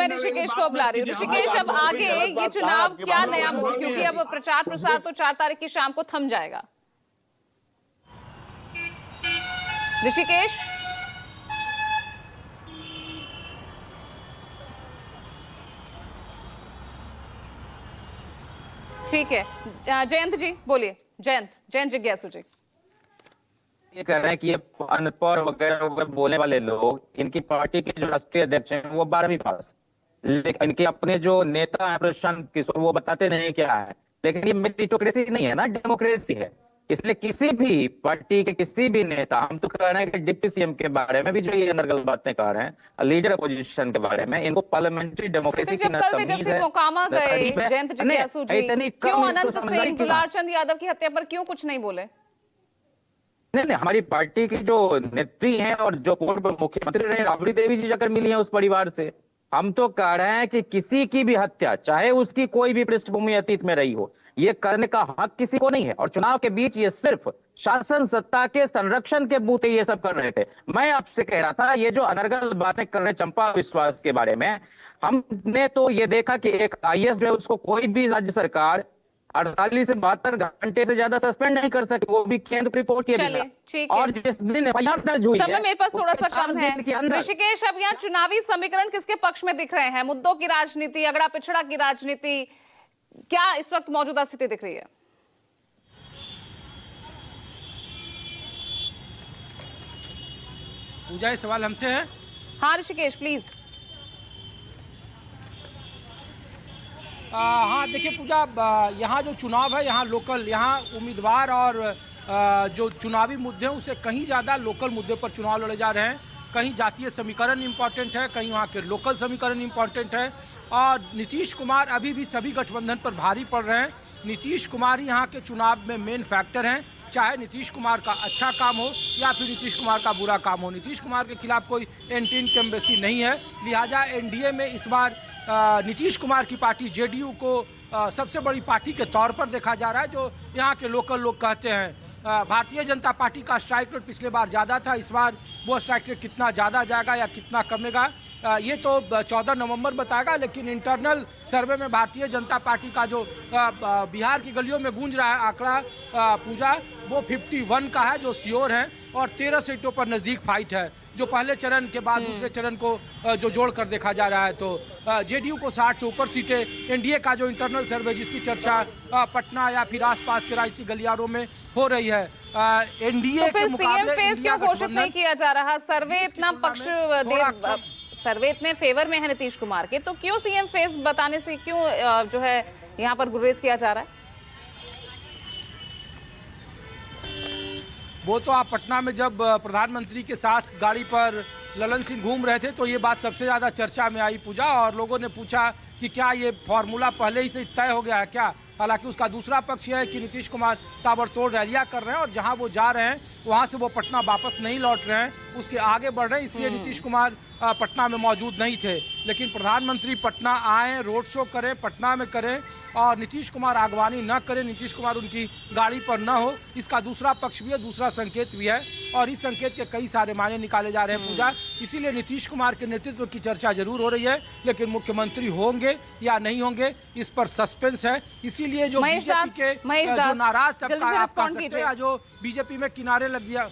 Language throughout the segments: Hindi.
मैं ऋषिकेश को बुला रही हूँ। ऋषिकेश, अब आगे ये चुनाव क्या नया मोड़, क्योंकि अब प्रचार प्रसार तो 4 तारीख की शाम को थम जाएगा। ऋषिकेश, ठीक है, जयंत जी बोलिए। जयंत जिज्ञासु जी ये कह रहे हैं कि ये अनपढ़ वगैरह वगैरह बोलने वाले लोग, इनकी पार्टी के जो राष्ट्रीय अध्यक्ष हैं वो 12वीं पास, लेकिन इनके अपने जो नेता हैं प्रशांत किशोर, वो बताते नहीं क्या है। लेकिन ये मेरिटोक्रेसी नहीं है ना, डेमोक्रेसी है। इसलिए किसी भी पार्टी के किसी भी नेता, हम तो कह रहे हैं कि डिप्टी सीएम के बारे में भी जो ये अनर्गल बातें कह रहे हैं, लीडर अपोजिशन के बारे में, इनको पार्लियामेंट्री डेमोक्रेसी की तमीज है। मोकामा गए जयंत जिज्ञासु जी, क्यों अनंत सिंह, दुलार चंद यादव की हत्या पर क्यों कुछ नहीं बोले? नहीं, हमारी पार्टी की जो नेत्री हैं और जो पूर्व मुख्यमंत्री रहे राबड़ी देवी जी जाकर मिली हैं उस परिवार से। हम तो कह रहे हैं कि किसी की भी हत्या, चाहे उसकी कोई भी पृष्ठभूमि अतीत में रही हो, ये करने का हक किसी को नहीं है। और चुनाव के बीच ये सिर्फ शासन सत्ता के संरक्षण के बूते ये सब कर रहे थे। मैं आपसे कह रहा था, ये जो अनर्गल बातें कर रहे चंपा विश्वास के बारे में, हमने तो ये देखा कि एक आईएएस जो है उसको कोई भी राज्य सरकार 48 से 72 घंटे से ज्यादा सस्पेंड नहीं कर सके, वो भी केंद्र रिपोर्ट के बिना। और जिस दिन एफआईआर दर्ज हुई है, समय मेरे पास थोड़ा सा कम है ऋषिकेश। अब यहाँ चुनावी समीकरण किसके पक्ष में दिख रहे हैं? मुद्दों की राजनीति, अगड़ा पिछड़ा की राजनीति, क्या इस वक्त मौजूदा स्थिति दिख रही है? पूजा, ये सवाल हमसे है? हाँ ऋषिकेश प्लीज। हाँ देखिए पूजा, यहाँ जो चुनाव है, यहाँ लोकल, यहाँ उम्मीदवार और जो चुनावी मुद्दे हैं उसे कहीं ज़्यादा लोकल मुद्दे पर चुनाव लड़े जा रहे हैं। कहीं जातीय समीकरण इम्पॉर्टेंट है, कहीं वहाँ के लोकल समीकरण इम्पॉर्टेंट है। और नीतीश कुमार अभी भी सभी गठबंधन पर भारी पड़ रहे हैं। नीतीश कुमार ही यहाँ के चुनाव में मेन फैक्टर हैं, चाहे नीतीश कुमार का अच्छा काम हो या फिर नीतीश कुमार का बुरा काम हो। नीतीश कुमार के खिलाफ कोई एंटी इनकम्बेंसी नहीं है, लिहाजा एनडीए में इस बार नीतीश कुमार की पार्टी जेडीयू को सबसे बड़ी पार्टी के तौर पर देखा जा रहा है। जो यहाँ के लोकल लोग कहते हैं, भारतीय जनता पार्टी का स्ट्राइक रेट पिछले बार ज़्यादा था, इस बार वो स्ट्राइक रेट कितना ज़्यादा जाएगा या कितना कमेगा ये तो 14 नवंबर बताएगा। लेकिन इंटरनल सर्वे में भारतीय जनता पार्टी का जो बिहार की गलियों में गूंज रहा है आंकड़ा पूजा, वो 51 का है जो श्योर है, और 13 सीटों पर नज़दीक फाइट है। जो पहले चरण के बाद दूसरे चरण को जो जोड़कर देखा जा रहा है, तो जेडीयू को 60 से ऊपर सीटें, एनडीए का जो इंटरनल सर्वे जिसकी चर्चा पटना या फिर आसपास के राजनीतिक गलियारों में हो रही है, एनडीए तो फिर सीएम फेज क्यों घोषित नहीं किया जा रहा? सर्वे इतना सर्वे इतने फेवर में है नीतीश कुमार के, तो क्यों सीएम फेज बताने से क्यों जो है यहाँ पर गुरेज किया जा रहा है? वो तो आप पटना में जब प्रधानमंत्री के साथ गाड़ी पर ललन सिंह घूम रहे थे तो ये बात सबसे ज़्यादा चर्चा में आई पूजा, और लोगों ने पूछा कि क्या ये फॉर्मूला पहले ही से तय हो गया है क्या। हालांकि उसका दूसरा पक्ष यह है कि नीतीश कुमार ताबड़तोड़ रैलियां कर रहे हैं और जहां वो जा रहे हैं वहां से वो पटना वापस नहीं लौट रहे हैं, उसके आगे बढ़ रहे हैं, इसलिए नीतीश कुमार पटना में मौजूद नहीं थे। लेकिन प्रधानमंत्री पटना आए, रोड शो करें, पटना में करें, और नीतीश कुमार आगवानी न करें, नीतीश कुमार उनकी गाड़ी पर न हो, इसका दूसरा पक्ष भी है, दूसरा संकेत भी है, और इस संकेत के कई सारे मायने निकाले जा रहे हैं पूजा। इसीलिए नीतीश कुमार के नेतृत्व की चर्चा जरूर हो रही है, लेकिन मुख्यमंत्री होंगे या नहीं होंगे इस पर सस्पेंस है। इसीलिए जो बीजेपी के जो नाराज तबका है, आप कह सकते हैं, जो बीजेपी में किनारे लग गया।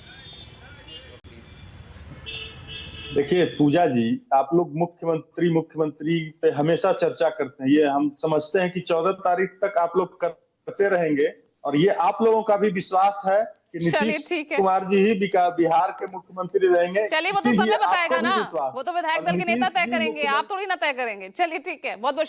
देखिए पूजा जी, आप लोग मुख्यमंत्री पे हमेशा चर्चा करते हैं, ये हम समझते हैं कि 14 तारीख तक आप लोग करते रहेंगे, और ये आप लोगों का भी विश्वास है कि नीतीश कुमार जी ही बिहार के मुख्यमंत्री रहेंगे। चलिए वो तो समय बताएगा ना, वो तो विधायक दल के नेता तय करेंगे, आप थोड़ी ना तय करेंगे। चलिए ठीक है, बहुत बहुत